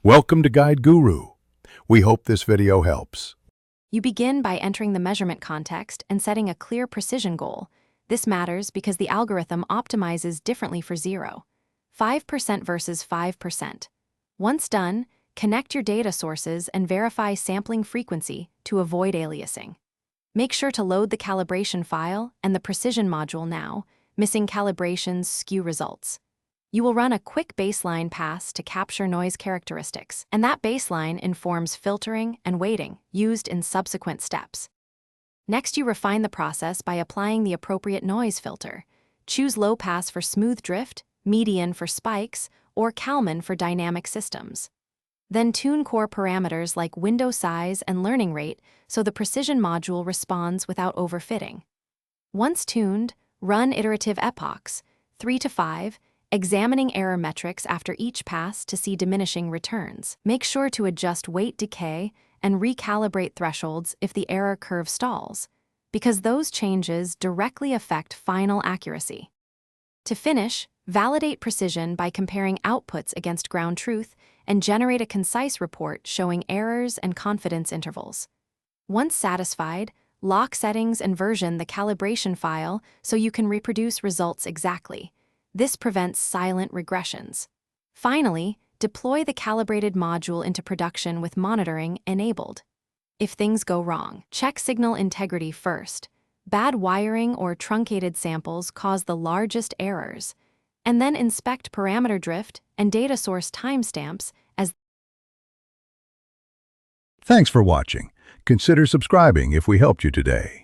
Welcome to Guide Guru. We hope this video helps. You begin by entering the measurement context and setting a clear precision goal. This matters because the algorithm optimizes differently for 0, 5% versus 5%. Once done, connect your data sources and verify sampling frequency to avoid aliasing. Make sure to load the calibration file and the precision module now. Missing calibrations skew results. You will run a quick baseline pass to capture noise characteristics, and that baseline informs filtering and weighting used in subsequent steps. Next, you refine the process by applying the appropriate noise filter. Choose low pass for smooth drift, median for spikes, or Kalman for dynamic systems. Then tune core parameters like window size and learning rate so the precision module responds without overfitting. Once tuned, run iterative epochs, 3 to 5, examining error metrics after each pass to see diminishing returns. Make sure to adjust weight decay and recalibrate thresholds if the error curve stalls, because those changes directly affect final accuracy. To finish, validate precision by comparing outputs against ground truth and generate a concise report showing errors and confidence intervals. Once satisfied, lock settings and version the calibration file so you can reproduce results exactly. This prevents silent regressions. Finally, deploy the calibrated module into production with monitoring enabled. If things go wrong, check signal integrity first. Bad wiring or truncated samples cause the largest errors, and then inspect parameter drift and data source timestamps as. Thanks for watching. Consider subscribing if we helped you today.